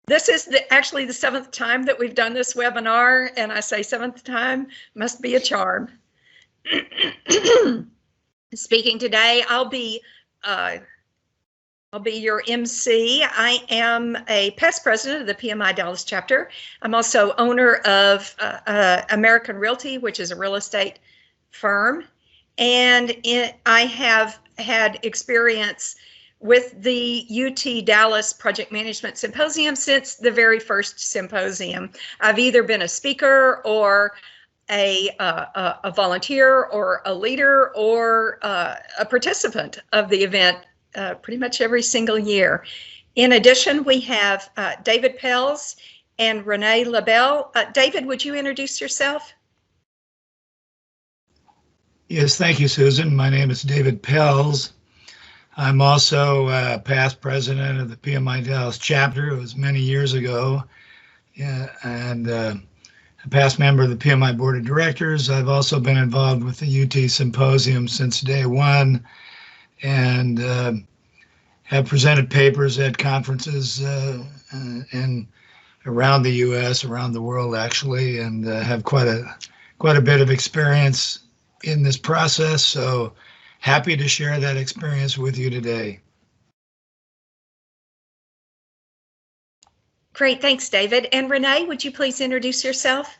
This is actually the 7th time that we've done this webinar, and I say 7th time must be a charm. Speaking today, I'll be your MC. I am a past president of the PMI Dallas chapter. I'm also owner of American Realty, which is a real estate firm, and I have had experience with the UT Dallas Project Management Symposium since the very first symposium. I've either been a speaker or a volunteer or a leader or a participant of the event pretty much every single year. In addition, we have David Pells and Renee LaBelle. David, would you introduce yourself? Yes, thank you, Susan. My name is David Pells. I'm also past president of the PMI Dallas chapter. It was many years ago, and a past member of the PMI board of directors. I've also been involved with the UT Symposium since day one, and have presented papers at conferences in around the U.S., around the world actually, and have quite a bit of experience in this process. So happy to share that experience with you today. Great, thanks, David. And Renee, would you please introduce yourself?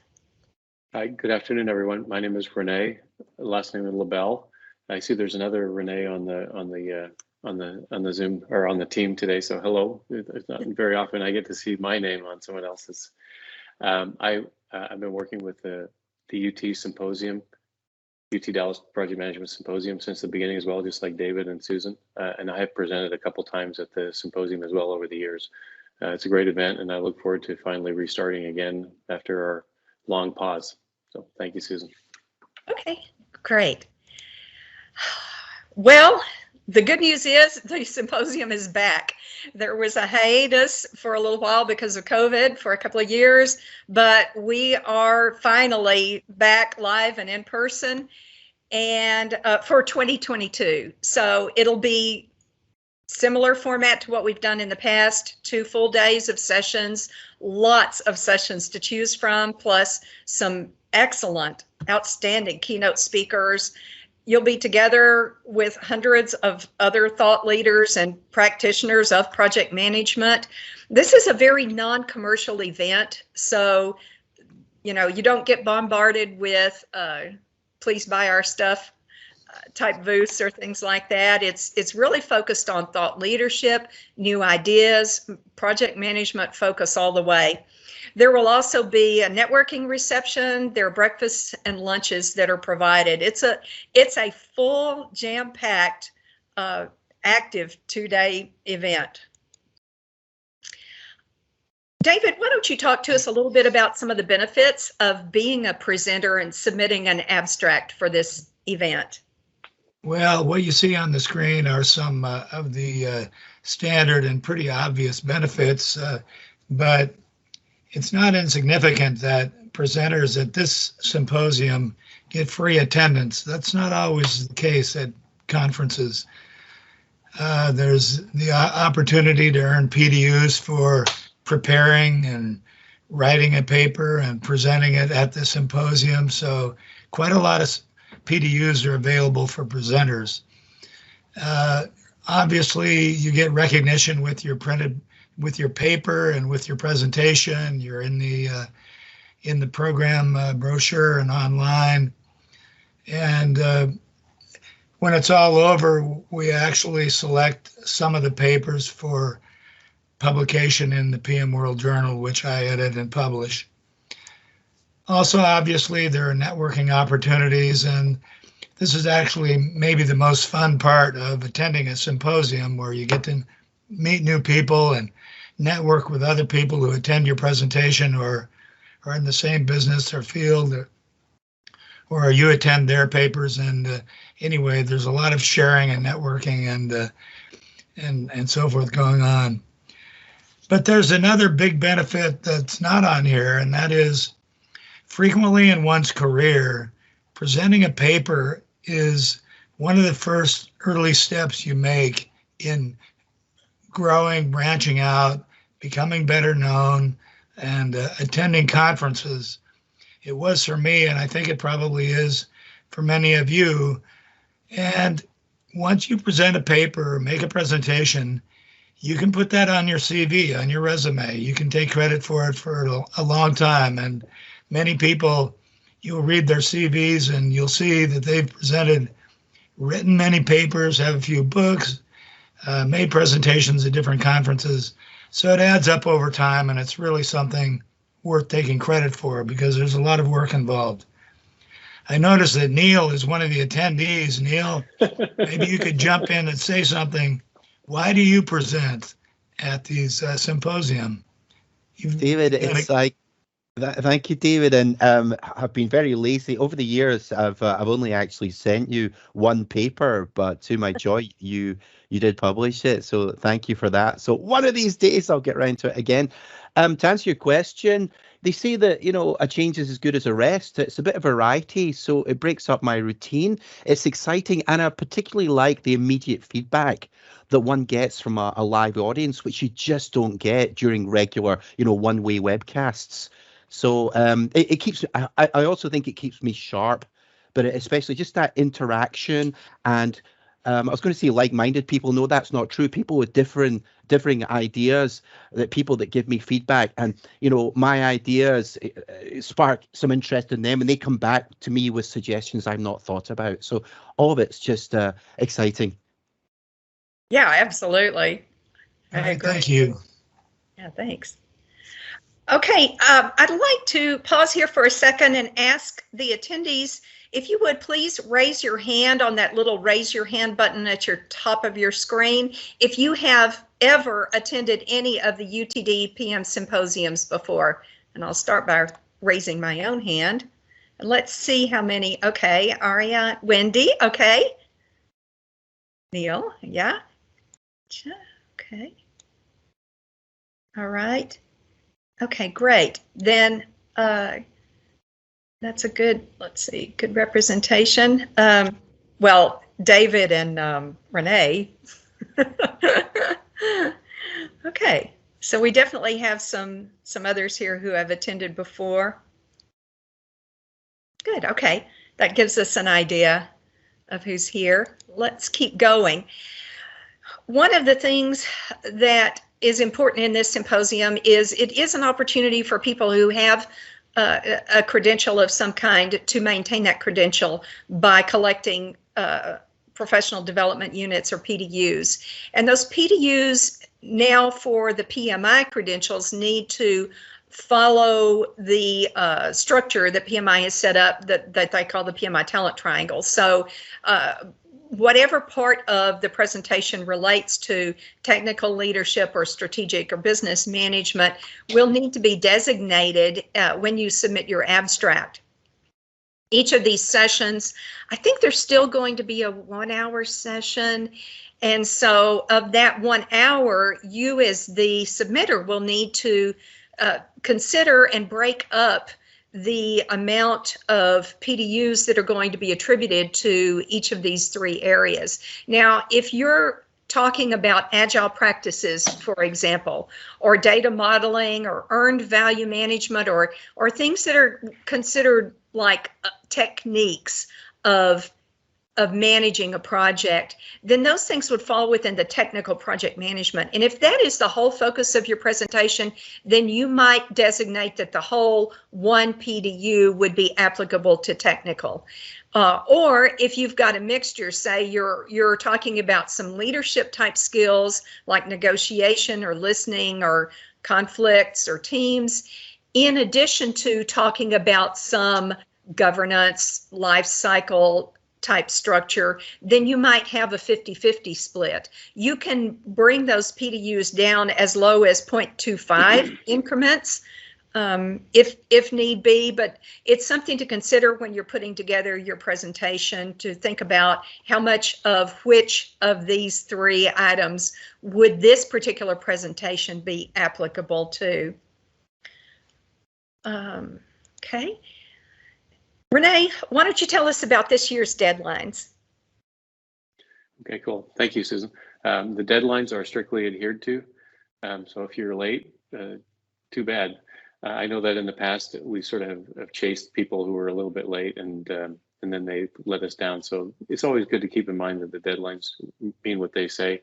Hi, good afternoon, everyone. My name is Renee. Last name is LaBelle. I see there's another Renee on the Zoom or on the team today. So hello. It's not very often I get to see my name on someone else's. I've been working with the UT Symposium, UT Dallas Project Management Symposium since the beginning as well, just like David and Susan. And I have presented a couple times at the symposium as well over the years. It's a great event, and I look forward to finally restarting again after our long pause. So thank you, Susan. Okay, great. Well, the good news is the symposium is back. There was a hiatus for a little while because of COVID for a couple of years, but we are finally back live and in person, and for 2022. So it'll be similar format to what we've done in the past, 2 full days of sessions, lots of sessions to choose from, plus some excellent, outstanding keynote speakers. You'll be together with hundreds of other thought leaders and practitioners of project management. This is a very non-commercial event, so you don't get bombarded with please buy our stuff type booths or things like that. It's really focused on thought leadership, new ideas, project management focus all the way. There will also be a networking reception. There are breakfasts and lunches that are provided. It's a full, jam-packed, active 2-day event. David, why don't you talk to us a little bit about some of the benefits of being a presenter and submitting an abstract for this event? Well, what you see on the screen are some of the standard and pretty obvious benefits, but it's not insignificant that presenters at this symposium get free attendance. That's not always the case at conferences. There's the opportunity to earn PDUs for preparing and writing a paper and presenting it at the symposium. So quite a lot of PDUs are available for presenters. Obviously, you get recognition with your paper and with your presentation. You're in the program brochure and online. And when it's all over, we actually select some of the papers for publication in the PM World Journal, which I edit and publish. Also, obviously, there are networking opportunities, and this is actually maybe the most fun part of attending a symposium, where you get to meet new people and network with other people who attend your presentation or are in the same business or field, or you attend their papers. And anyway, there's a lot of sharing and networking and so forth going on. But there's another big benefit that's not on here, and that is frequently in one's career, presenting a paper is one of the first early steps you make in growing, branching out, becoming better known, and attending conferences. It was for me, and I think it probably is for many of you. And once you present a paper or make a presentation, you can put that on your CV, on your resume. You can take credit for it for a long time. And many people, you'll read their CVs and you'll see that they've written many papers, have a few books, made presentations at different conferences. So it adds up over time, and it's really something worth taking credit for because there's a lot of work involved. I noticed that Neil is one of the attendees. Neil, maybe you could jump in and say something. Why do you present at these symposium? David, it's like, thank you, David. And I've been very lazy over the years. I've only actually sent you one paper, but to my joy, you did publish it. So thank you for that. So one of these days I'll get around to it again. To answer your question, they say that, a change is as good as a rest. It's a bit of variety, so it breaks up my routine. It's exciting, and I particularly like the immediate feedback that one gets from a live audience, which you just don't get during regular, one-way webcasts. So it keeps, I also think it keeps me sharp, but especially just that interaction. And I was going to say like-minded people. No, that's not true. People with differing ideas, that people that give me feedback, and my ideas spark some interest in them, and they come back to me with suggestions I've not thought about. So all of it's just exciting. Yeah, absolutely. All right, thank you. Yeah, thanks. Okay, I'd like to pause here for a second and ask the attendees, if you would please raise your hand on that little raise your hand button at your top of your screen if you have ever attended any of the UTD PM symposiums before. And I'll start by raising my own hand. And let's see how many. Okay, Aria, Wendy, okay. Neil, yeah. Okay. All right. Okay, great. Then that's a good, let's see, good representation. Well, David and Renee. Okay, so we definitely have some others here who have attended before. Good, okay. That gives us an idea of who's here. Let's keep going. One of the things that is important in this symposium is it is an opportunity for people who have a credential of some kind to maintain that credential by collecting professional development units, or PDUs. And those PDUs now for the PMI credentials need to follow the structure that PMI has set up that they call the PMI talent triangle. So whatever part of the presentation relates to technical leadership or strategic or business management will need to be designated when you submit your abstract. Each of these sessions, I think there's still going to be a 1-hour session. And so of that 1 hour, you as the submitter will need to consider and break up the amount of PDUs that are going to be attributed to each of these 3 areas. Now, if you're talking about agile practices, for example, or data modeling or earned value management, or things that are considered like techniques of managing a project, then those things would fall within the technical project management. And if that is the whole focus of your presentation, then you might designate that the whole 1 PDU would be applicable to technical. Or if you've got a mixture, say you're talking about some leadership type skills like negotiation or listening or conflicts or teams, in addition to talking about some governance, life cycle type structure, then you might have a 50-50 split. You can bring those PDUs down as low as 0.25 increments if need be, but it's something to consider when you're putting together your presentation, to think about how much of which of these 3 items would this particular presentation be applicable to. Okay. Renee, why don't you tell us about this year's deadlines? Okay, cool. Thank you, Susan. The deadlines are strictly adhered to. So if you're late, too bad. I know that in the past we sort of have chased people who were a little bit late, and then they let us down. So it's always good to keep in mind that the deadlines mean what they say.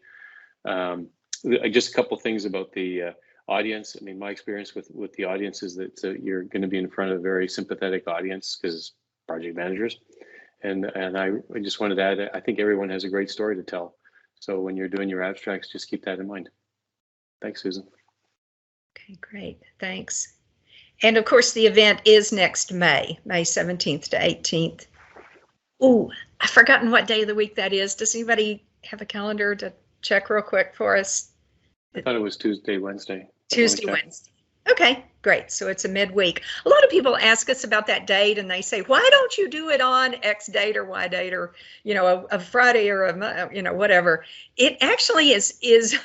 Just a couple things about the audience. I mean, my experience with the audience is that you're going to be in front of a very sympathetic audience because project managers. And I just wanted to add, I think everyone has a great story to tell. So when you're doing your abstracts, just keep that in mind. Thanks, Susan. Okay, great. Thanks. And of course, the event is next May 17th to 18th. Oh, I've forgotten what day of the week that is. Does anybody have a calendar to check real quick for us? I thought it was Tuesday, Wednesday. Tuesday, Wednesday. Okay, great. So it's a midweek. A lot of people ask us about that date and they say, why don't you do it on X date or Y date or, you know, a Friday or a, you know, whatever. It actually is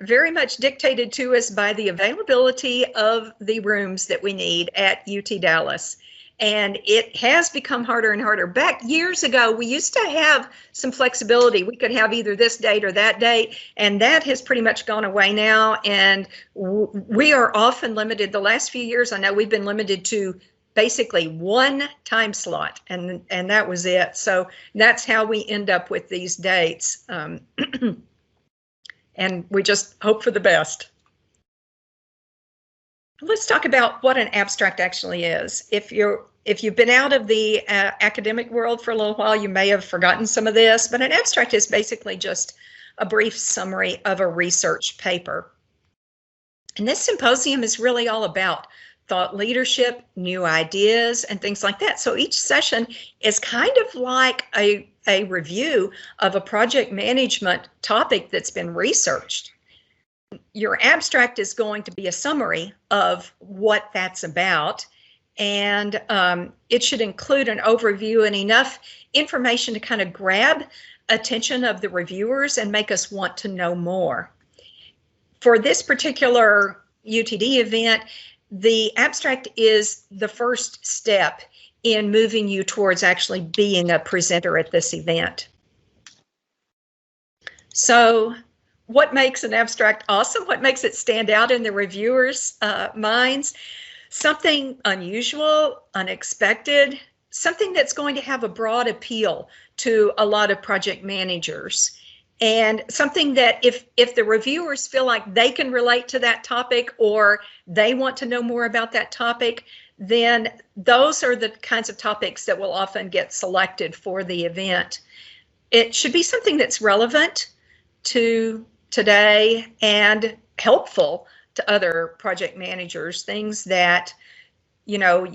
very much dictated to us by the availability of the rooms that we need at UT Dallas. And it has become harder and harder. Back years ago, we used to have some flexibility. We could have either this date or that date, and that has pretty much gone away now. And we are often limited. The last few years, I know we've been limited to basically one time slot, and that was it. So that's how we end up with these dates. And we just hope for the best. Let's talk about what an abstract actually is. If you've been out of the academic world for a little while, you may have forgotten some of this, but an abstract is basically just a brief summary of a research paper. And this symposium is really all about thought leadership, new ideas, and things like that. So each session is kind of like a review of a project management topic that's been researched. Your abstract is going to be a summary of what that's about, and it should include an overview and enough information to kind of grab attention of the reviewers and make us want to know more. For this particular UTD event, the abstract is the first step in moving you towards actually being a presenter at this event. So what makes an abstract awesome? What makes it stand out in the reviewers' minds? Something unusual, unexpected, something that's going to have a broad appeal to a lot of project managers. And something that if the reviewers feel like they can relate to that topic or they want to know more about that topic, then those are the kinds of topics that will often get selected for the event. It should be something that's relevant to today and helpful to other project managers, things that, you know,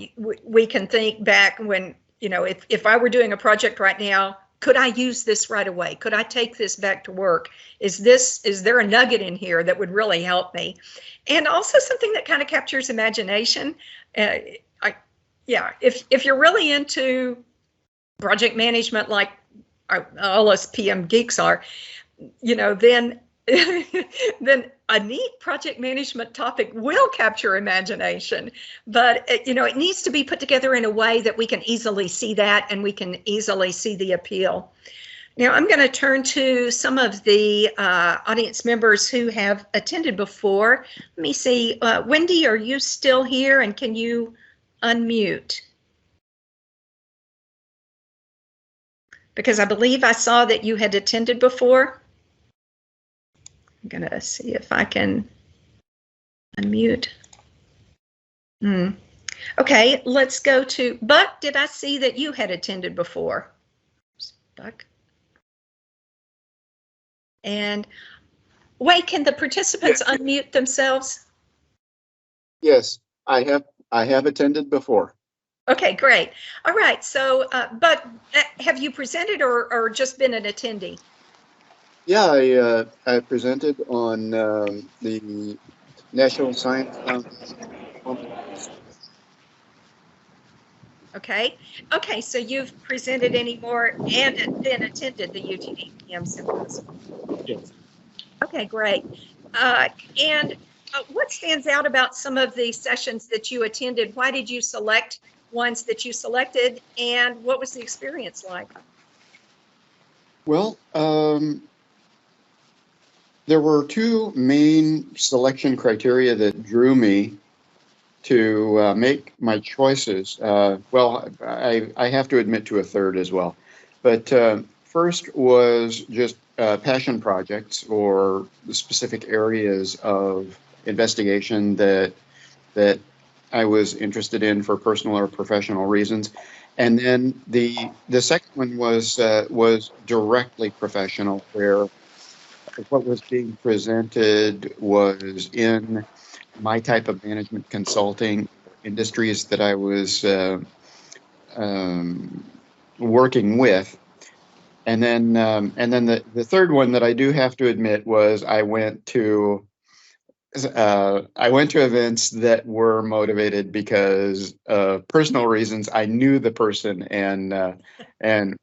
we can think back when, you know, if I were doing a project right now, could I use this right away? Could I take this back to work? Is there a nugget in here that would really help me? And also something that kind of captures imagination. If you're really into project management, like all us PM geeks are, you know, then a neat project management topic will capture imagination, but you know, it needs to be put together in a way that we can easily see that and we can easily see the appeal. Now I'm going to turn to some of the audience members who have attended before. Let me see, Wendy, are you still here and can you unmute? Because I believe I saw that you had attended before. I'm gonna see if I can unmute. Okay, let's go to Buck. Did I see that you had attended before? Buck. And wait, can the participants unmute themselves? Yes, I have attended before. Okay, great. All right, so Buck, have you presented or just been an attendee? Yeah, I presented on the National Science Conference. Okay, so you've presented any more and then attended the UTD PM Symposium. Yes. Okay, great. And what stands out about some of the sessions that you attended? Why did you select ones that you selected, and what was the experience like? Well, there were two main selection criteria that drew me to make my choices. Well, I have to admit to a third as well. But first was just passion projects or the specific areas of investigation that I was interested in for personal or professional reasons. And then the second one was directly professional, where what was being presented was in my type of management consulting industries that I was working with. And then the third one that I do have to admit was I went to events that were motivated because of personal reasons. I knew the person and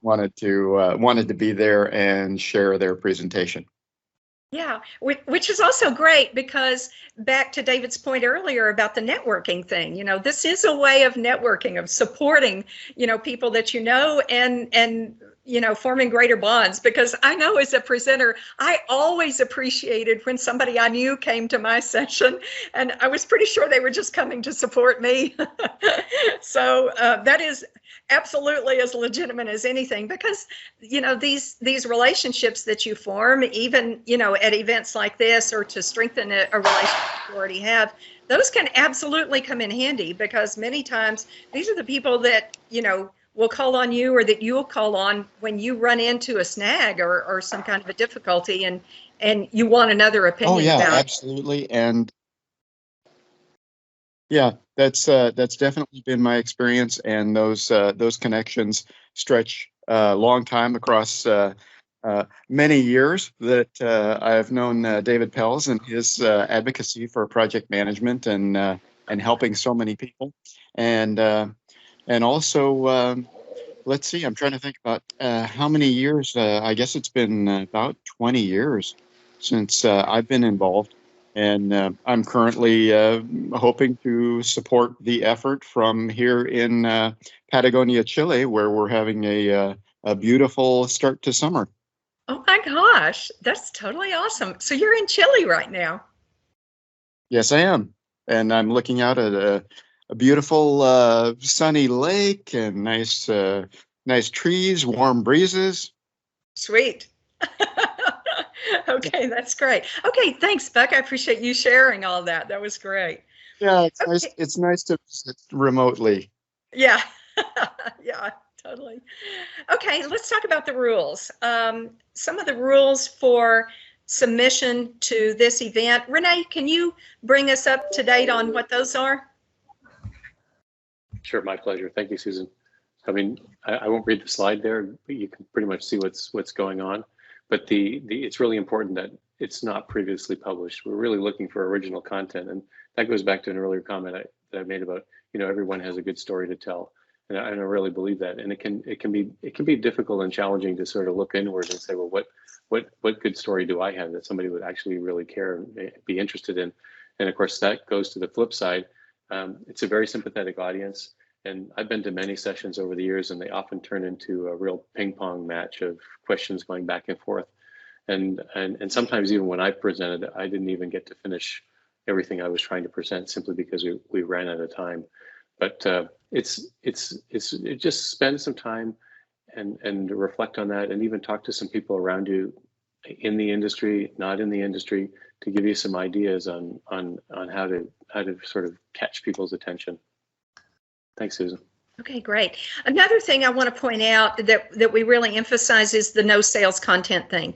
wanted to be there and share their presentation. Yeah, which is also great, because back to David's point earlier about the networking thing, this is a way of networking, of supporting, people that and forming greater bonds. Because I know as a presenter, I always appreciated when somebody I knew came to my session, and I was pretty sure they were just coming to support me. So that is absolutely as legitimate as anything, because these relationships that you form, even at events like this, or to strengthen a relationship you already have, those can absolutely come in handy, because many times these are the people that will call on you, or that you'll call on when you run into a snag or some kind of a difficulty, and you want another opinion. Oh yeah, about absolutely. And yeah, that's definitely been my experience, and those connections stretch a long time across many years that I've known David Pells and his advocacy for project management and helping so many people, and also let's see, I'm trying to think about how many years. I guess it's been about 20 years since I've been involved. And I'm currently hoping to support the effort from here in Patagonia, Chile, where we're having a beautiful start to summer. Oh my gosh, that's totally awesome. So you're in Chile right now? Yes, I am. And I'm looking out at a beautiful sunny lake and nice trees, warm breezes. Sweet. Okay, that's great. Okay, thanks, Buck. I appreciate you sharing all that. That was great. Yeah, it's Okay. nice. It's nice to visit remotely. Yeah, yeah, totally. Okay, let's talk about the rules. Some of the rules for submission to this event. Renee, can you bring us up to date on what those are? Sure, my pleasure. Thank you, Susan. I mean, I won't read the slide there, but you can pretty much see what's going on. But it's really important that it's not previously published. We're really looking for original content, and that goes back to an earlier comment that I made about everyone has a good story to tell, and I really believe that. And it can be difficult and challenging to sort of look inward and say, well, what good story do I have that somebody would actually really care and be interested in? And of course, that goes to the flip side. It's a very sympathetic audience. And I've been to many sessions over the years, and they often turn into a real ping pong match of questions going back and forth. And sometimes even when I presented, I didn't even get to finish everything I was trying to present, simply because we ran out of time. But it's just spend some time and reflect on that, and even talk to some people around you in the industry, not in the industry, to give you some ideas on how to sort of catch people's attention. Thanks, Susan. Okay, great. Another thing I want to point out that we really emphasize is the no sales content thing,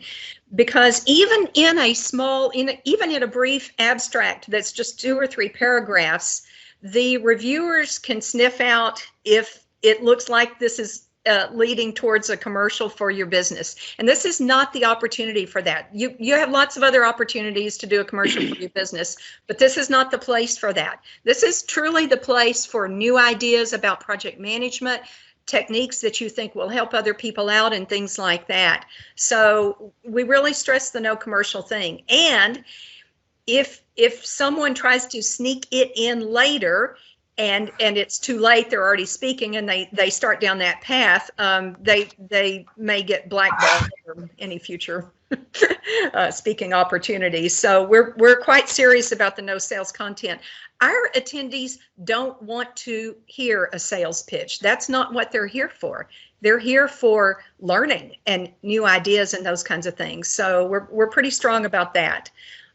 because even in a brief abstract that's just 2 or 3 paragraphs, the reviewers can sniff out if it looks like this is leading towards a commercial for your business. And this is not the opportunity for that. You have lots of other opportunities to do a commercial for your business, but this is not the place for that. This is truly the place for new ideas about project management, techniques that you think will help other people out, and things like that. So we really stress the no commercial thing. And if someone tries to sneak it in later and it's too late, they're already speaking, and they start down that path, they may get blackballed from any future speaking opportunities. So we're quite serious about the no sales content. Our attendees don't want to hear a sales pitch. That's not what they're here for. They're here for learning and new ideas and those kinds of things. So we're pretty strong about that.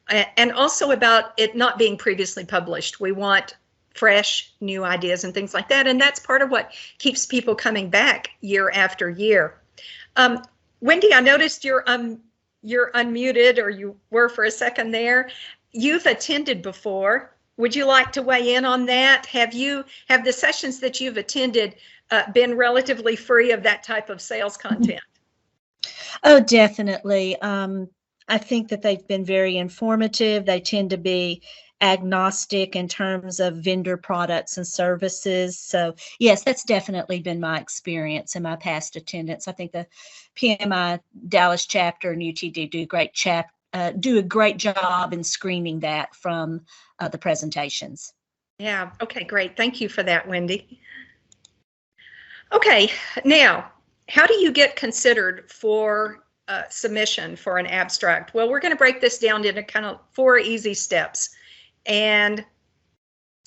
And also about it not being previously published. We want fresh new ideas and things like that. And that's part of what keeps people coming back year after year. Wendy, I noticed you're unmuted, or you were for a second there. You've attended before. Would you like to weigh in on that? Have the sessions that you've attended been relatively free of that type of sales content? Oh, definitely. I think that they've been very informative. They tend to be agnostic in terms of vendor products and services. So yes, that's definitely been my experience in my past attendance. I think the PMI Dallas chapter and UTD do a great job in screening that from the presentations. Yeah, okay, great. Thank you for that, Wendy. Okay, now, how do you get considered for submission for an abstract? Well, we're going to break this down into kind of 4 easy steps. And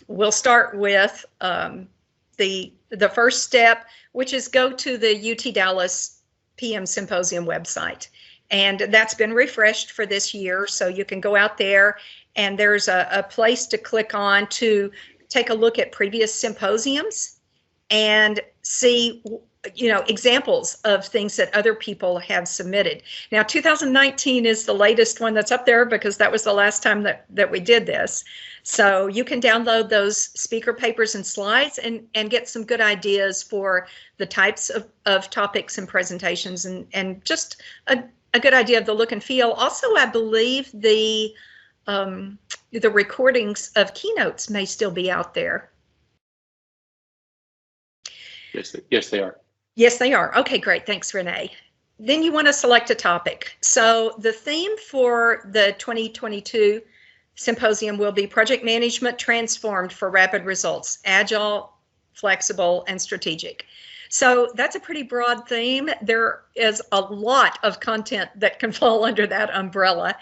we'll start with the first step, which is go to the UT Dallas PM Symposium website. And that's been refreshed for this year, so you can go out there and there's a place to click on to take a look at previous symposiums and see, examples of things that other people have submitted. Now, 2019 is the latest one that's up there because that was the last time that we did this. So you can download those speaker papers and slides and get some good ideas for the types of topics and presentations, and just a good idea of the look and feel. Also, I believe the recordings of keynotes may still be out there. Yes, they are. Yes, they are. Okay, great. Thanks, Renee. Then you want to select a topic. So the theme for the 2022 symposium will be Project Management Transformed for Rapid Results, Agile, Flexible, and Strategic. So that's a pretty broad theme. There is a lot of content that can fall under that umbrella.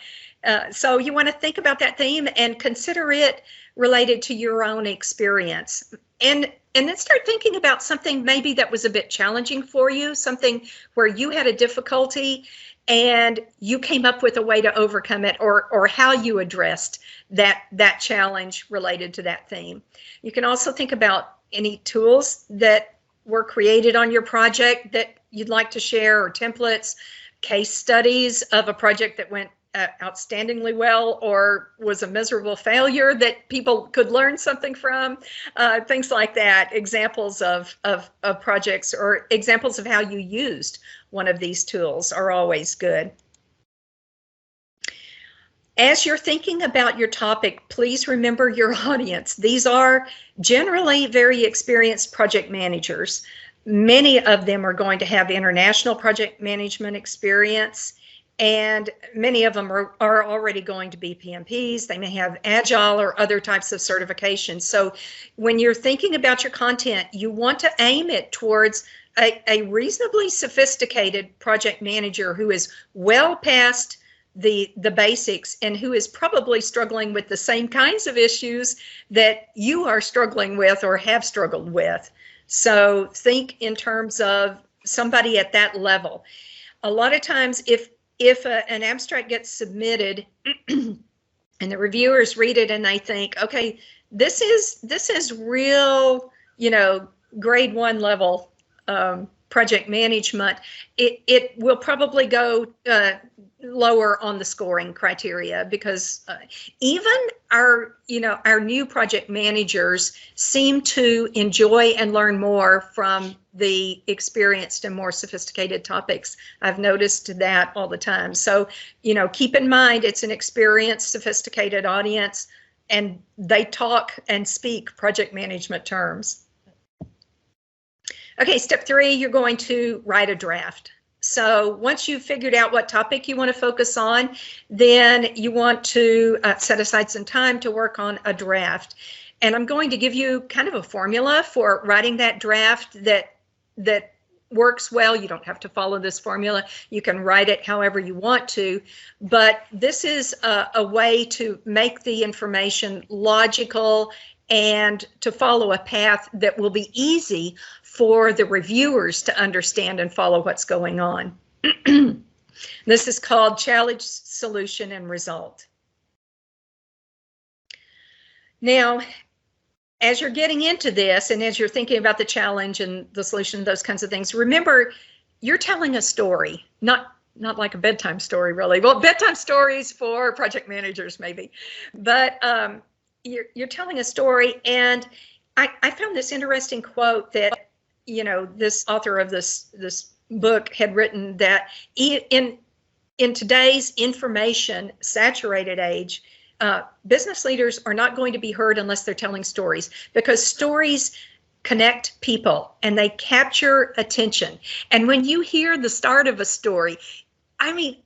So you want to think about that theme and consider it related to your own experience. And then start thinking about something maybe that was a bit challenging for you, something where you had a difficulty and you came up with a way to overcome it, or how you addressed that challenge related to that theme. You can also think about any tools that were created on your project that you'd like to share, or templates, case studies of a project that went outstandingly well or was a miserable failure that people could learn something from, things like that. Examples of projects, or examples of how you used one of these tools are always good. As you're thinking about your topic, please remember your audience. These are generally very experienced project managers. Many of them are going to have international project management experience, and many of them are already going to be PMPs. They may have Agile or other types of certifications. So when you're thinking about your content, you want to aim it towards a reasonably sophisticated project manager who is well past the basics and who is probably struggling with the same kinds of issues that you are struggling with or have struggled with. So think in terms of somebody at that level. A lot of times if an abstract gets submitted and the reviewers read it and they think, okay, this is real, grade 1 level project management, it will probably go lower on the scoring criteria, because even our new project managers seem to enjoy and learn more from the experienced and more sophisticated topics. I've noticed that all the time. So, keep in mind it's an experienced, sophisticated audience, and they talk and speak project management terms. Okay, step 3, you're going to write a draft. So once you've figured out what topic you want to focus on, then you want to set aside some time to work on a draft. And I'm going to give you kind of a formula for writing that draft that works well. You don't have to follow this formula. You can write it however you want to, but this is a way to make the information logical and to follow a path that will be easy for the reviewers to understand and follow what's going on. This is called challenge, solution, and result. Now, as you're getting into this and as you're thinking about the challenge and the solution, those kinds of things, remember, you're telling a story, not like a bedtime story, really. Well, bedtime stories for project managers, maybe, but you're telling a story. And I found this interesting quote that, you know, this author of this book had written, that in today's information saturated age, business leaders are not going to be heard unless they're telling stories, because stories connect people and they capture attention. And when you hear the start of a story, I mean,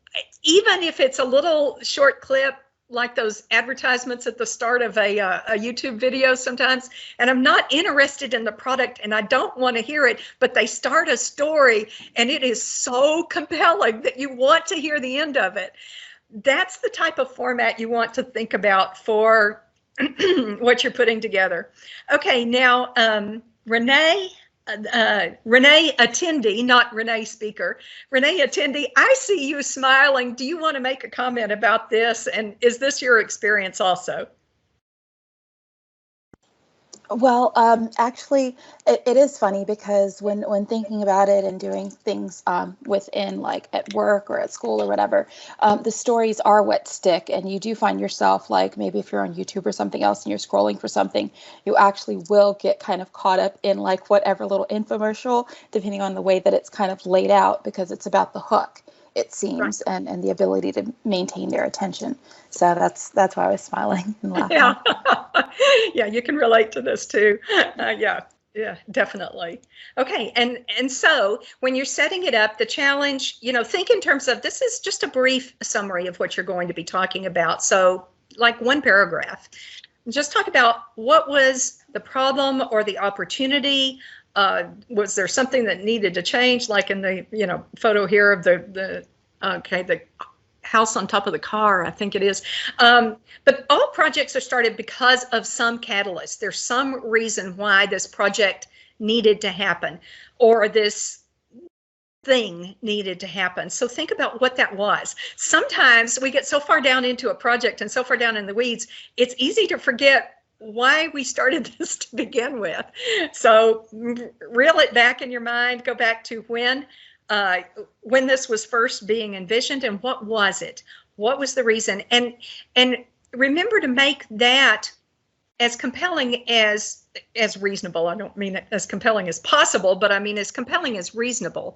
even if it's a little short clip, like those advertisements at the start of a YouTube video sometimes, and I'm not interested in the product and I don't want to hear it, but they start a story and it is so compelling that you want to hear the end of it. That's the type of format you want to think about for what you're putting together. Okay, now Renee attendee, not Renee speaker, Renee attendee, I see you smiling. Do you want to make a comment about this? And is this your experience also? Well, actually, it is funny because when thinking about it and doing things within, like at work or at school or whatever, the stories are what stick. And you do find yourself, like maybe if you're on YouTube or something else and you're scrolling for something, you actually will get kind of caught up in like whatever little infomercial, depending on the way that it's kind of laid out, because it's about the hook, it seems, right, and the ability to maintain their attention. So that's why I was smiling and laughing. Yeah, yeah, you can relate to this too. Yeah, definitely. Okay, and so when you're setting it up, the challenge, you know, think in terms of, this is just a brief summary of what you're going to be talking about. So like one paragraph, just talk about what was the problem or the opportunity. Was there something that needed to change, like in the, you know, photo here of the house on top of the car, I think it is. But all projects are started because of some catalyst. There's some reason why this project needed to happen, or this thing needed to happen. So think about what that was. Sometimes we get so far down into a project and so far down in the weeds, it's easy to forget why we started this to begin with. So reel it back in your mind, go back to when this was first being envisioned, and what was it? What was the reason? And remember to make that as compelling as reasonable. I don't mean as compelling as possible, but I mean as compelling as reasonable.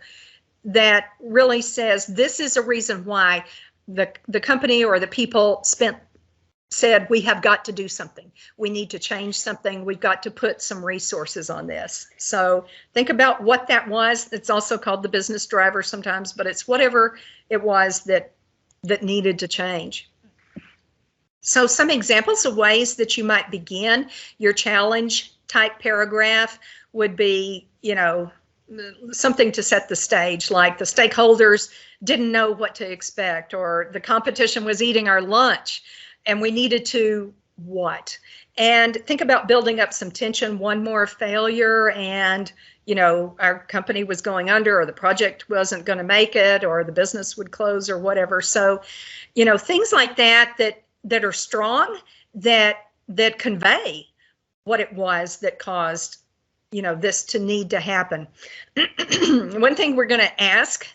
That really says this is a reason why the company or the people said we have got to do something. We need to change something. We've got to put some resources on this. So think about what that was. It's also called the business driver sometimes, but it's whatever it was that needed to change. So some examples of ways that you might begin your challenge type paragraph would be, you know, something to set the stage, like the stakeholders didn't know what to expect, or the competition was eating our lunch and we needed to what? And think about building up some tension, one more failure, and, you know, our company was going under, or the project wasn't going to make it, or the business would close, or whatever. So, you know, things like that are strong, that convey what it was that caused, you know, this to need to happen. One thing we're going to ask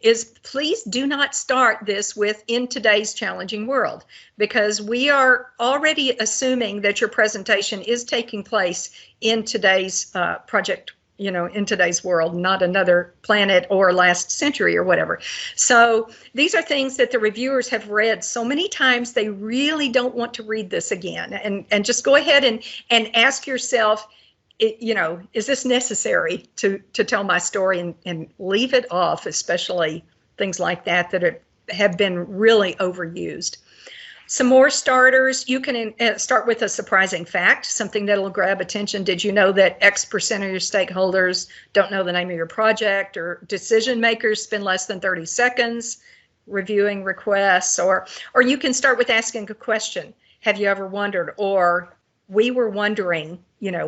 is, please do not start this with "in today's challenging world," because we are already assuming that your presentation is taking place in today's project, you know, in today's world, not another planet or last century or whatever. So these are things that the reviewers have read so many times, they really don't want to read this again. And just go ahead and ask yourself, is this necessary to tell my story, and leave it off, especially things like that have been really overused. Some more starters, you can start with a surprising fact, something that'll grab attention. Did you know that X% of your stakeholders don't know the name of your project, or decision makers spend less than 30 seconds reviewing requests? Or you can start with asking a question. Have you ever wondered, or we were wondering,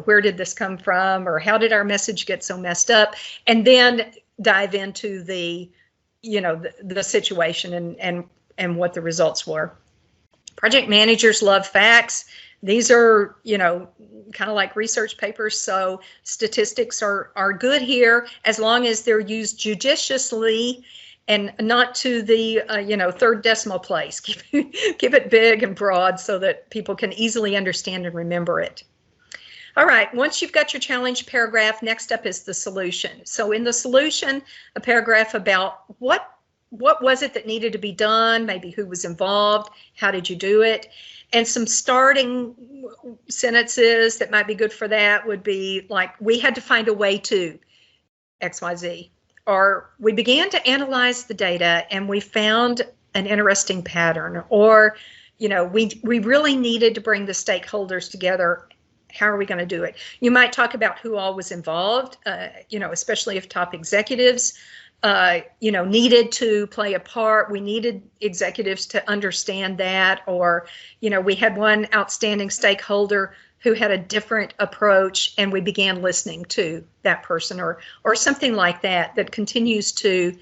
where did this come from, or how did our message get so messed up? And then dive into the situation and what the results were. Project managers love facts. These are, kind of like research papers. So statistics are good here, as long as they're used judiciously and not to the, third decimal place. Keep it big and broad so that people can easily understand and remember it. All right, once you've got your challenge paragraph, next up is the solution. So in the solution, a paragraph about what was it that needed to be done, maybe who was involved, how did you do it, and some starting sentences that might be good for that would be like, we had to find a way to XYZ, or we began to analyze the data and we found an interesting pattern, or we really needed to bring the stakeholders together. How are we going to do it? You might talk about who all was involved, especially if top executives needed to play a part. We needed executives to understand that, or, we had one outstanding stakeholder who had a different approach and we began listening to that person, or something like that continues to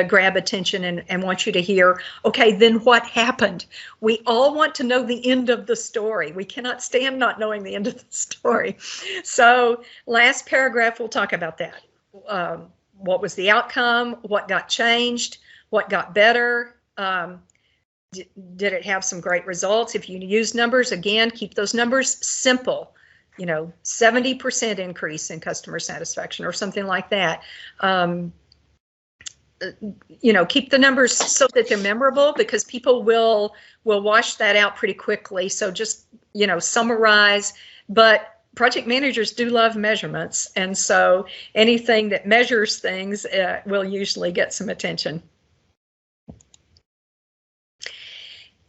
grab attention and want you to hear, okay, then what happened? We all want to know the end of the story. We cannot stand not knowing the end of the story. So last paragraph, we'll talk about that. What was the outcome? What got changed? What got better? Did it have some great results? If you use numbers, again, keep those numbers simple. 70% increase in customer satisfaction or something like that. Keep the numbers so that they're memorable, because people will wash that out pretty quickly. So just, summarize, but project managers do love measurements, and so anything that measures things will usually get some attention.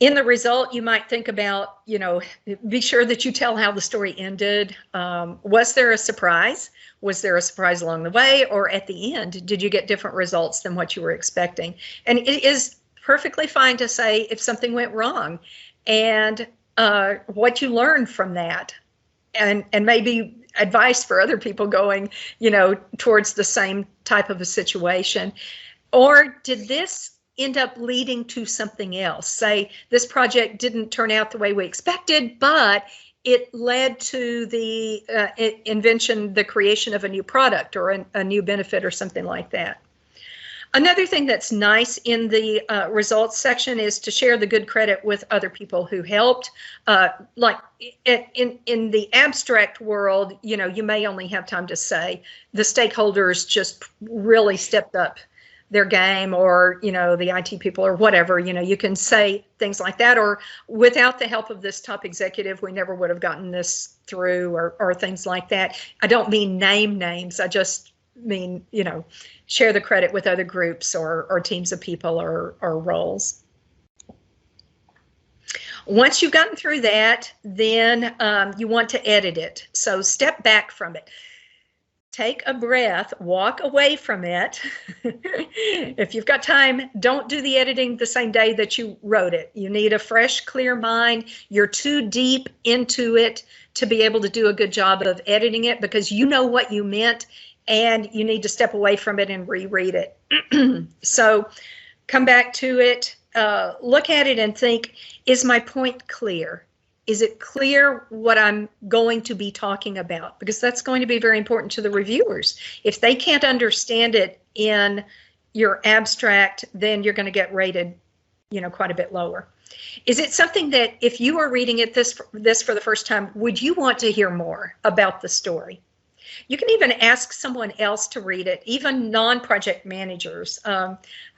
In the result, you might think about, be sure that you tell how the story ended. Was there a surprise? Was there a surprise along the way, or at the end, did you get different results than what you were expecting? And it is perfectly fine to say if something went wrong and what you learned from that. And maybe advice for other people going, towards the same type of a situation. Or did this end up leading to something else? Say this project didn't turn out the way we expected, but it led to the invention, the creation of a new product or a new benefit or something like that. Another thing that's nice in the results section is to share the good credit with other people who helped. Like in the abstract world, you may only have time to say the stakeholders just really stepped up their game, or the IT people or whatever. You can say things like that, or without the help of this top executive, we never would have gotten this through, or things like that. I don't mean name names. I just mean, share the credit with other groups or teams of people or roles. Once you've gotten through that, then you want to edit it. So step back from it. Take a breath, walk away from it. If you've got time, don't do the editing the same day that you wrote it. You need a fresh, clear mind. You're too deep into it to be able to do a good job of editing it, because you know what you meant, and you need to step away from it and reread it. So come back to it, look at it and think, is my point clear? Is it clear what I'm going to be talking about? Because that's going to be very important to the reviewers. If they can't understand it in your abstract, then you're going to get rated, quite a bit lower. Is it something that if you are reading it this for the first time, would you want to hear more about the story? You can even ask someone else to read it, even non-project managers.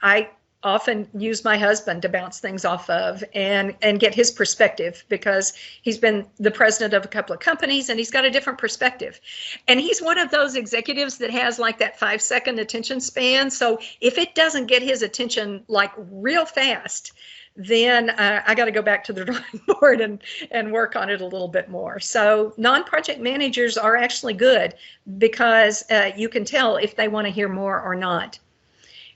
I often use my husband to bounce things off of and get his perspective, because he's been the president of a couple of companies and he's got a different perspective. And he's one of those executives that has like that 5-second attention span. So if it doesn't get his attention like real fast, then I got to go back to the drawing board and work on it a little bit more. So non-project managers are actually good, because you can tell if they want to hear more or not.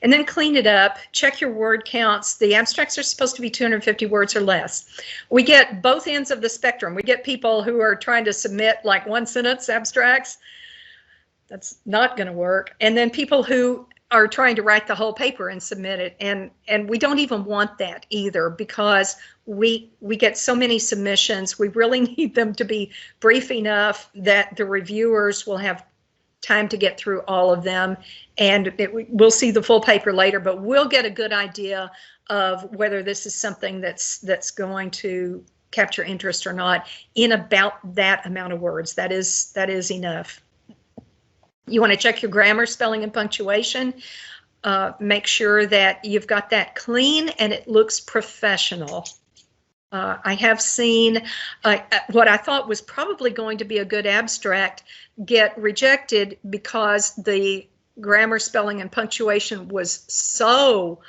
And then clean it up, check your word counts. The abstracts are supposed to be 250 words or less. We get both ends of the spectrum. We get people who are trying to submit like 1-sentence abstracts. That's not going to work. And then people who are trying to write the whole paper and submit it. And we don't even want that either, because we get so many submissions. We really need them to be brief enough that the reviewers will have time to get through all of them. And we'll see the full paper later, but we'll get a good idea of whether this is something that's going to capture interest or not in about that amount of words. That is enough. You want to check your grammar, spelling, and punctuation. Make sure that you've got that clean and it looks professional. I have seen what I thought was probably going to be a good abstract get rejected because the grammar, spelling, and punctuation was so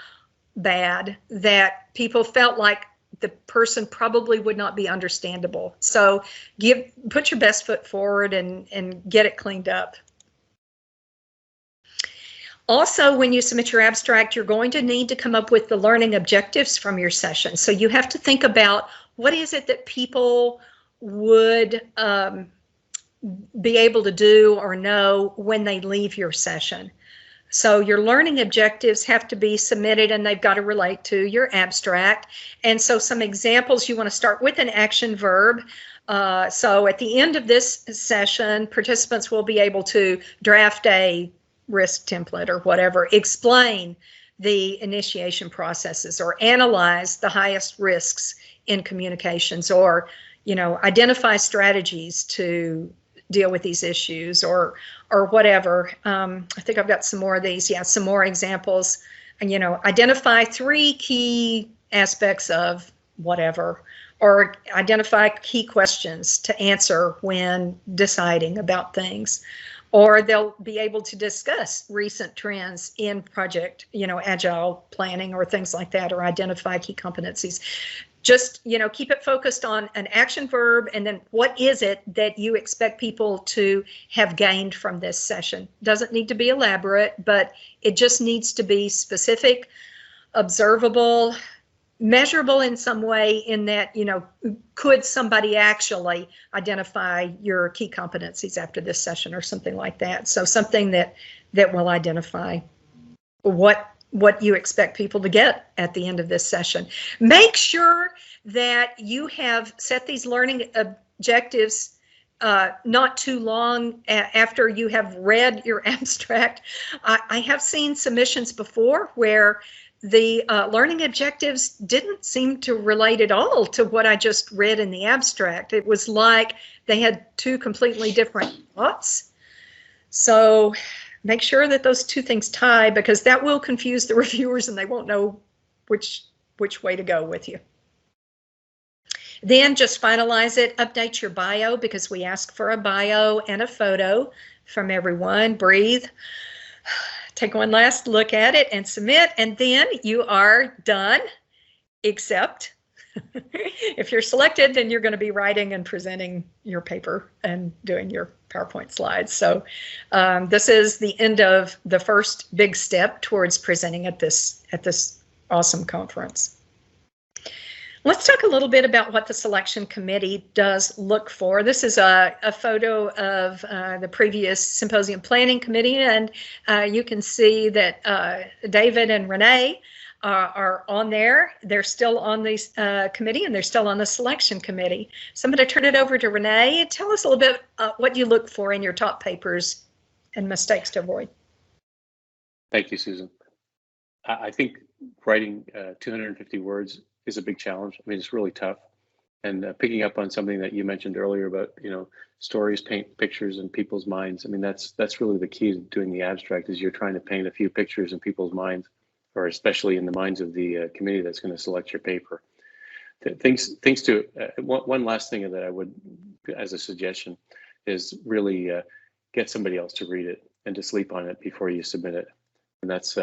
bad that people felt like the person probably would not be understandable. So put your best foot forward and get it cleaned up. Also, when you submit your abstract, you're going to need to come up with the learning objectives from your session. So you have to think about what is it that people would be able to do or know when they leave your session. So your learning objectives have to be submitted and they've got to relate to your abstract. And so some examples, you want to start with an action verb. So at the end of this session, participants will be able to draft a risk template or whatever, explain the initiation processes, or analyze the highest risks in communications, or identify strategies to deal with these issues, or whatever. I think I've got some more of these. Yeah, some more examples. And identify 3 key aspects of whatever, or identify key questions to answer when deciding about things. Or they'll be able to discuss recent trends in project, agile planning or things like that, or identify key competencies. Just, keep it focused on an action verb, and then what is it that you expect people to have gained from this session? Doesn't need to be elaborate, but it just needs to be specific, observable, measurable in some way, in that, could somebody actually identify your key competencies after this session or something like that. So something that will identify what you expect people to get at the end of this session. Make sure that you have set these learning objectives not too long after you have read your abstract. I have seen submissions before where the learning objectives didn't seem to relate at all to what I just read in the abstract. It was like they had 2 completely different thoughts. So make sure that those 2 things tie, because that will confuse the reviewers and they won't know which way to go with you. Then just finalize it, update your bio, because we ask for a bio and a photo from everyone. Breathe. Take one last look at it and submit, and then you are done, except if you're selected, then you're going to be writing and presenting your paper and doing your PowerPoint slides. So this is the end of the first big step towards presenting at this awesome conference. Let's talk a little bit about what the selection committee does look for. This is a photo of the previous symposium planning committee, and you can see that David and Renee are on there. They're still on the committee, and they're still on the selection committee. So I'm going to turn it over to Renee. Tell us a little bit what you look for in your top papers and mistakes to avoid. Thank you, Susan. I think writing 250 words is a big challenge. I mean, it's really tough. And picking up on something that you mentioned earlier about, stories paint pictures in people's minds. I mean, that's really the key to doing the abstract, is you're trying to paint a few pictures in people's minds. or especially in the minds of the committee that's going to select your paper. Things to one last thing that I would, as a suggestion, is really get somebody else to read it and to sleep on it before you submit it, and that's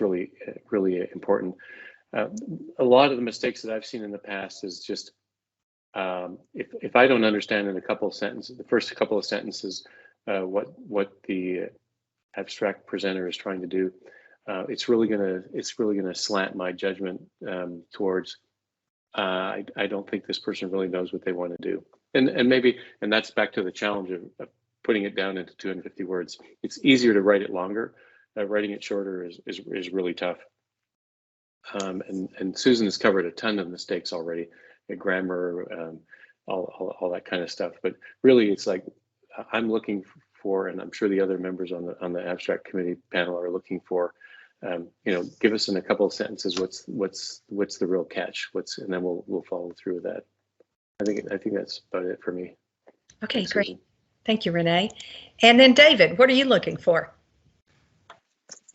really important. A lot of the mistakes that I've seen in the past is just if I don't understand in a couple of sentences, the first couple of sentences, what the abstract presenter is trying to do, it's really gonna slant my judgment towards. I don't think this person really knows what they want to do, and that's back to the challenge of putting it down into 250 words. It's easier to write it longer. Writing it shorter is really tough. And Susan has covered a ton of mistakes already, the grammar, all that kind of stuff. But really, it's like I'm looking for, and I'm sure the other members on the abstract committee panel are looking for. Give us in a couple of sentences what's the real catch, and then we'll follow through with that. I think that's about it for me. Okay, Thanks, great. Susan. Thank you, Renee. And then David, what are you looking for?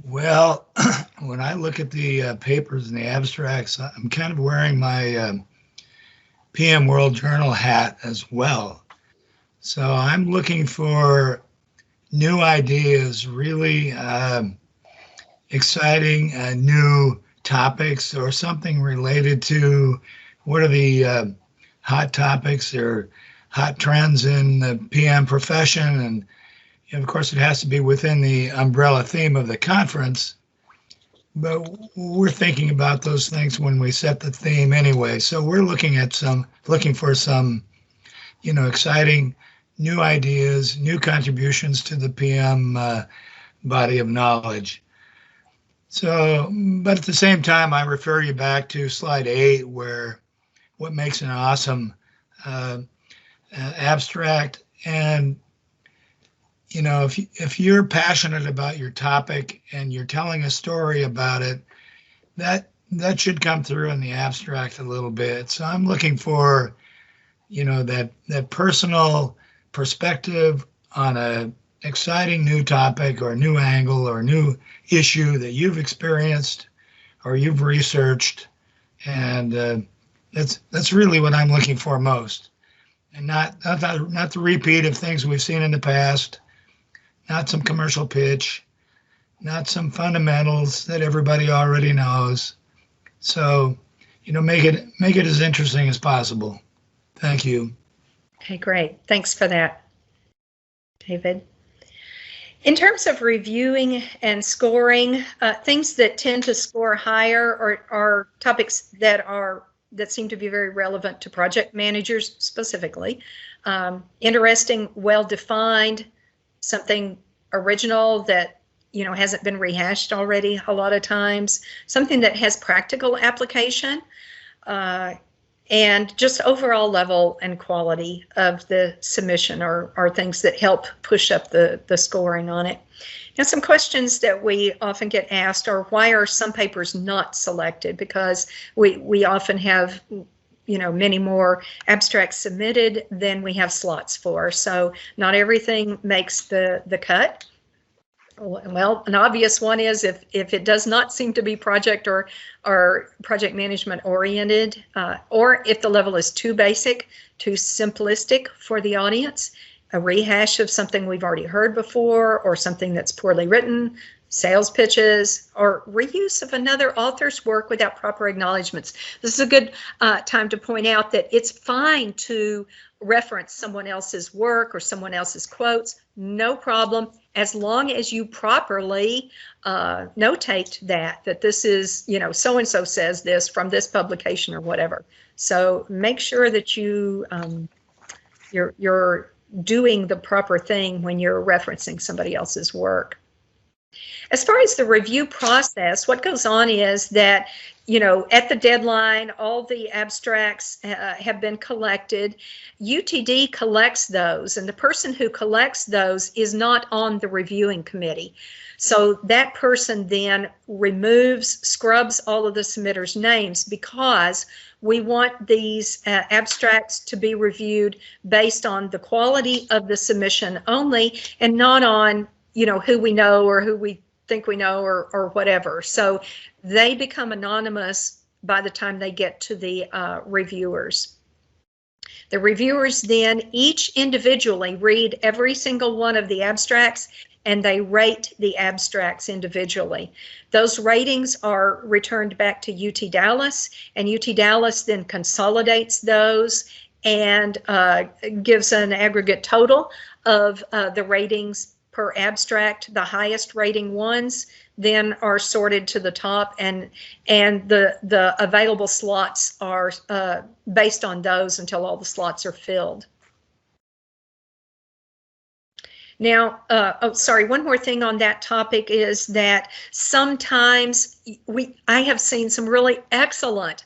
Well, when I look at the papers and the abstracts, I'm kind of wearing my PM World Journal hat as well. So I'm looking for new ideas, really exciting new topics, or something related to what are the hot topics or hot trends in the PM profession. And of course, it has to be within the umbrella theme of the conference, but we're thinking about those things when we set the theme anyway. So we're looking for some, exciting new ideas, new contributions to the PM body of knowledge. So, but at the same time, I refer you back to slide 8, where what makes an awesome abstract. And if you're passionate about your topic and you're telling a story about it, that should come through in the abstract a little bit. So I'm looking for, that personal perspective on a exciting new topic or new angle or new issue that you've experienced or you've researched, and that's really what I'm looking for most, and not the repeat of things we've seen in the past. Not some commercial pitch, not some fundamentals that everybody already knows. So, make it as interesting as possible. Thank you. Okay, great. Thanks for that, David. In terms of reviewing and scoring, things that tend to score higher are topics that seem to be very relevant to project managers specifically. Interesting, well-defined, something original that hasn't been rehashed already a lot of times, something that has practical application, and just overall level and quality of the submission are things that help push up the scoring on it. Now, some questions that we often get asked are, why are some papers not selected? Because we often have many more abstracts submitted than we have slots for. So not everything makes the cut. Well, an obvious one is if it does not seem to be project or project management oriented, or if the level is too basic, too simplistic for the audience, a rehash of something we've already heard before, or something that's poorly written, sales pitches, or reuse of another author's work without proper acknowledgments. This is a good time to point out that it's fine to reference someone else's work or someone else's quotes, no problem, as long as you properly notate that this is, so-and-so says this from this publication or whatever. So make sure that you're doing the proper thing when you're referencing somebody else's work. As far as the review process, what goes on is that, at the deadline, all the abstracts have been collected. UTD collects those, and the person who collects those is not on the reviewing committee. So that person then scrubs all of the submitters' names, because we want these abstracts to be reviewed based on the quality of the submission only, and not on, who we know or who we think we know or whatever. So they become anonymous by the time they get to the reviewers. The reviewers then each individually read every single one of the abstracts, and they rate the abstracts individually. Those ratings are returned back to UT Dallas, and UT Dallas then consolidates those and gives an aggregate total of the ratings per abstract. The highest rating ones then are sorted to the top, and the available slots are based on those until all the slots are filled. Now, oh, sorry, one more thing on that topic is that sometimes I have seen some really excellent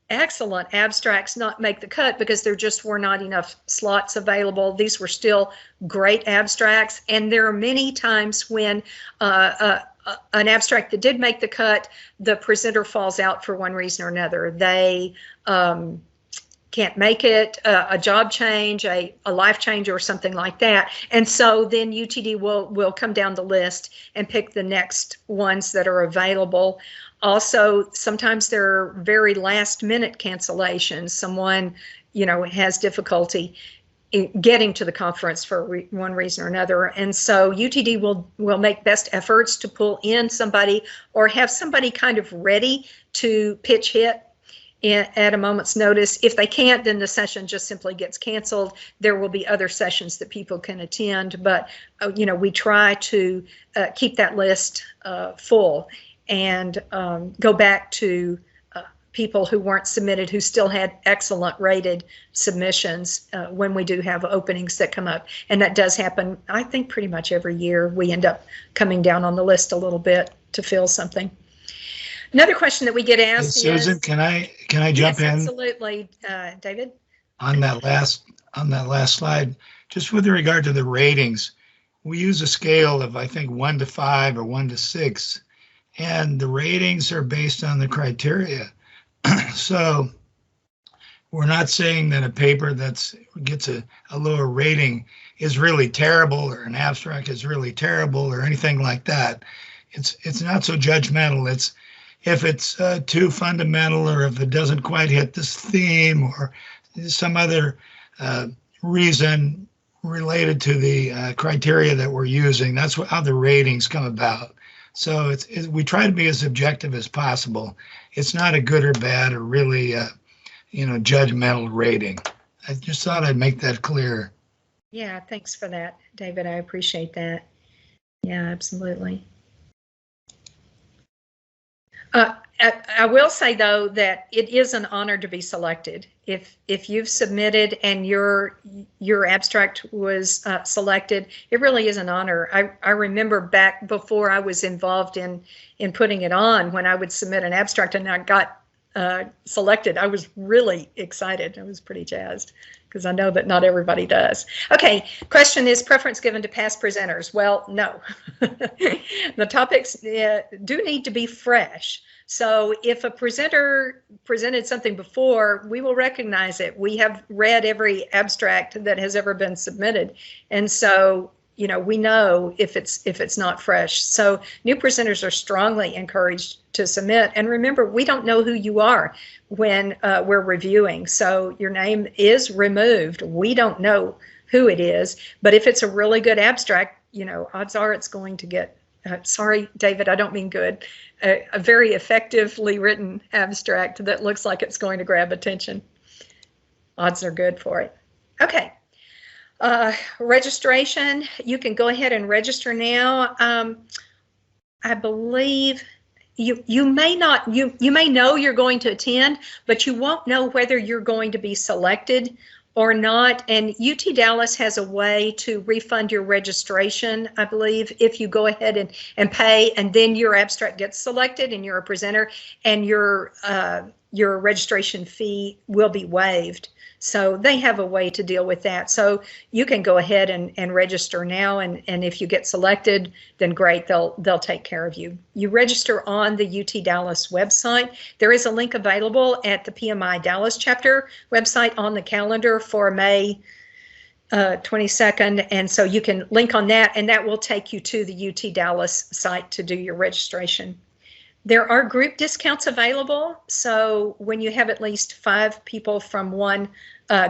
abstracts not make the cut because there just were not enough slots available. These were still great abstracts, and there are many times when an abstract that did make the cut, the presenter falls out for one reason or another. They can't make it, a job change, a life change, or something like that. And so then UTD will come down the list and pick the next ones that are available. Also, sometimes there are very last minute cancellations. Someone, has difficulty getting to the conference for one reason or another. And so UTD will make best efforts to pull in somebody or have somebody kind of ready to pitch hit at a moment's notice. If they can't, then the session just simply gets canceled. There will be other sessions that people can attend, but we try to keep that list full and go back to people who weren't submitted who still had excellent rated submissions when we do have openings that come up. And that does happen, I think, pretty much every year. We end up coming down on the list a little bit to fill something. Another question that we get asked Susan, is, can I jump in? Absolutely, David. On that last slide, just with regard to the ratings, we use a scale of, I think, 1 to 5 or 1 to 6, and the ratings are based on the criteria. So we're not saying that a paper that gets a lower rating is really terrible, or an abstract is really terrible, or anything like that. It's not so judgmental. It's if it's too fundamental, or if it doesn't quite hit this theme, or some other reason related to the criteria that we're using. That's how the ratings come about. So we try to be as objective as possible. It's not a good or bad or really, judgmental rating. I just thought I'd make that clear. Yeah, thanks for that, David. I appreciate that. Yeah, absolutely. I will say, though, that it is an honor to be selected. If you've submitted and your abstract was selected, it really is an honor. I remember back before I was involved in putting it on, when I would submit an abstract and I got selected, I was really excited. I was pretty jazzed because I know that not everybody does. Okay, question is preference given to past presenters? Well, no. The topics do need to be fresh. So if a presenter presented something before, we will recognize it. We have read every abstract that has ever been submitted. And so, we know if it's not fresh. So new presenters are strongly encouraged to submit. And remember, we don't know who you are when we're reviewing. So your name is removed. We don't know who it is. But if it's a really good abstract, odds are it's going to get, sorry, David, I don't mean good, a very effectively written abstract that looks like it's going to grab attention. Odds are good for it. Okay. Registration, you can go ahead and register now. I believe you may not, you may know you're going to attend, but you won't know whether you're going to be selected or not. And UT Dallas has a way to refund your registration, I believe, if you go ahead and pay, and then your abstract gets selected and you're a presenter, and your registration fee will be waived. So they have a way to deal with that. So you can go ahead and register now, and if you get selected, then great, they'll take care of you. You register on the UT Dallas website. There is a link available at the PMI Dallas chapter website on the calendar for May 22nd. And so you can link on that, and that will take you to the UT Dallas site to do your registration. There are group discounts available. So when you have at least 5 people from one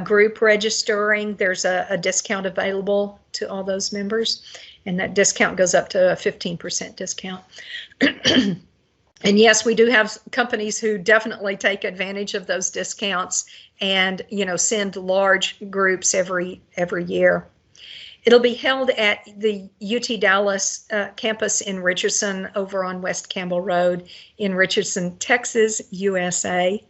group registering, there's a discount available to all those members. And that discount goes up to a 15% discount. And yes, we do have companies who definitely take advantage of those discounts and, send large groups every year. It'll be held at the UT Dallas campus in Richardson over on West Campbell Road in Richardson, Texas, USA.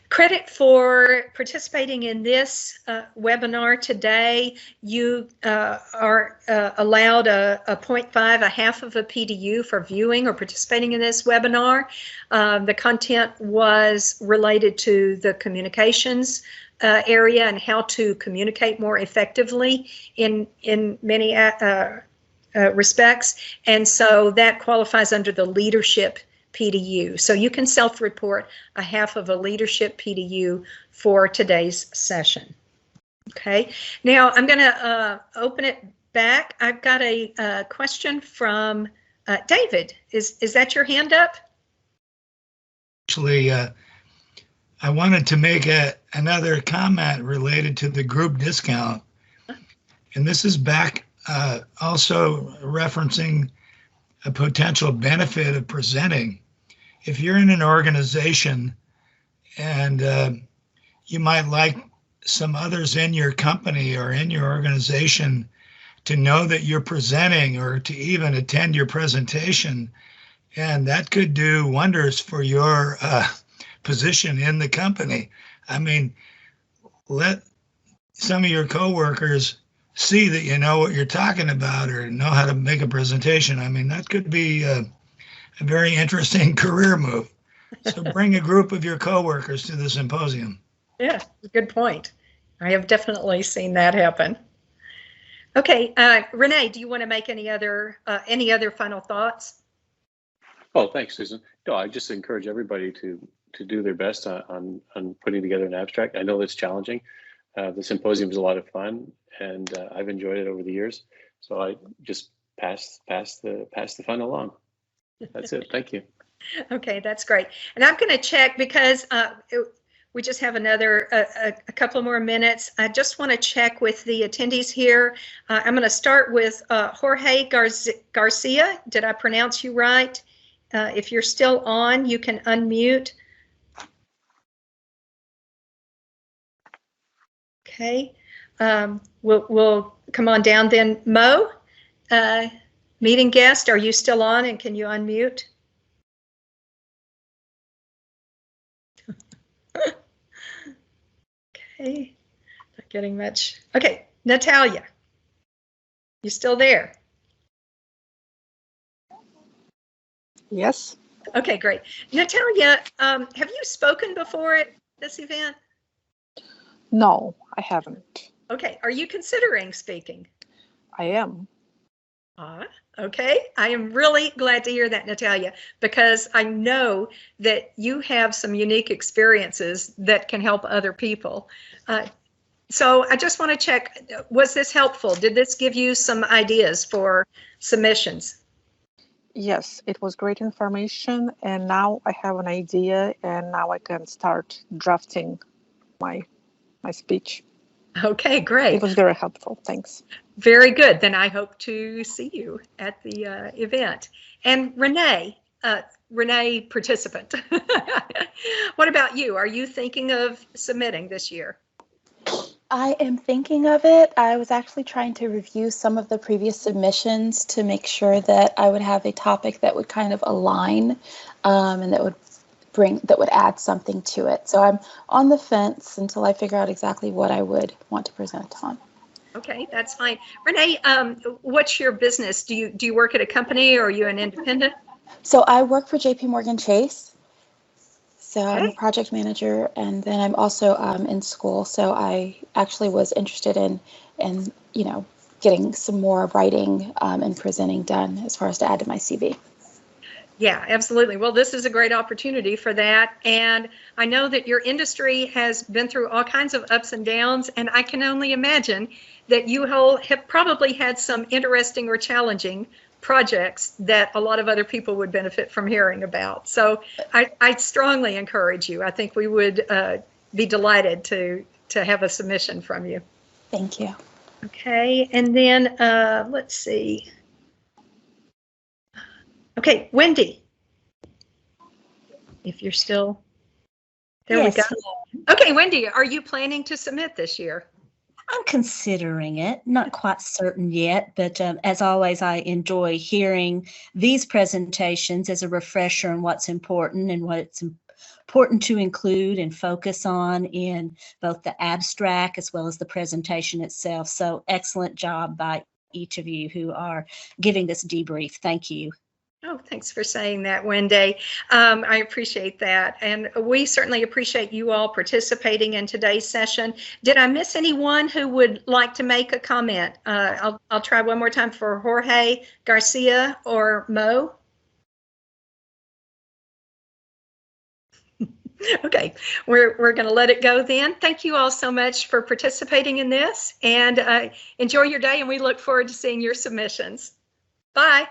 Credit for participating in this webinar today. You are allowed a 0.5, a half of a PDU for viewing or participating in this webinar. The content was related to the communications area and how to communicate more effectively in many respects. And so that qualifies under the leadership PDU. So you can self-report a half of a leadership PDU for today's session. Okay, now I'm going to open it back. I've got a question from David. Is that your hand up? Actually, I wanted to make another comment related to the group discount. And this is back also referencing a potential benefit of presenting. If you're in an organization and you might like some others in your company or in your organization to know that you're presenting or to even attend your presentation, and that could do wonders for your position in the company. I mean, let some of your coworkers see that you know what you're talking about or know how to make a presentation. I mean, that could be a very interesting career move. So bring a group of your coworkers to the symposium. Yeah, good point. I have definitely seen that happen. Okay, Renee, do you want to make any other final thoughts? Oh, thanks, Susan. No, I just encourage everybody to do their best on putting together an abstract. I know it's challenging. The symposium is a lot of fun, and I've enjoyed it over the years. So I just pass the fun along. That's it. Thank you. Okay, that's great. And I'm going to check because we just have a couple more minutes. I just want to check with the attendees here. I'm going to start with Jorge Garcia. Did I pronounce you right? If you're still on, you can unmute. Okay, we'll come on down then. Mo, meeting guest, are you still on and can you unmute? Okay, not getting much. Okay, Natalia, you still there? Yes. Okay, great. Natalia, have you spoken before at this event? No, I haven't. Okay, are you considering speaking? I am. Okay, I am really glad to hear that, Natalia, because I know that you have some unique experiences that can help other people. So I just want to check, was this helpful? Did this give you some ideas for submissions? Yes, it was great information, and now I have an idea, and now I can start drafting my speech. Okay, great. It was very helpful. Thanks. Very good. Then I hope to see you at the event. And Renee, participant, what about you? Are you thinking of submitting this year? I am thinking of it. I was actually trying to review some of the previous submissions to make sure that I would have a topic that would kind of align and that would add something to it. So I'm on the fence until I figure out exactly what I would want to present on. Okay, that's fine. Renee, what's your business? Do you work at a company or are you an independent? So I work for JP Morgan Chase. So I'm a project manager, and then I'm also in school. So I actually was interested in getting some more writing and presenting done as far as to add to my CV. Yeah, absolutely. Well, this is a great opportunity for that. And I know that your industry has been through all kinds of ups and downs, and I can only imagine that you have probably had some interesting or challenging projects that a lot of other people would benefit from hearing about. So I strongly encourage you. I think we would be delighted to have a submission from you. Thank you. Okay, and then let's see. Okay, Wendy, if you're still there, Yes. we go. Okay, Wendy, are you planning to submit this year? I'm considering it, not quite certain yet, but as always, I enjoy hearing these presentations as a refresher on what's important and what it's important to include and focus on in both the abstract as well as the presentation itself. So excellent job by each of you who are giving this debrief. Thank you. Oh, thanks for saying that, Wendy. I appreciate that. And we certainly appreciate you all participating in today's session. Did I miss anyone who would like to make a comment? I'll try one more time for Jorge, Garcia, or Mo. Okay, we're going to let it go then. Thank you all so much for participating in this, and enjoy your day, and we look forward to seeing your submissions. Bye.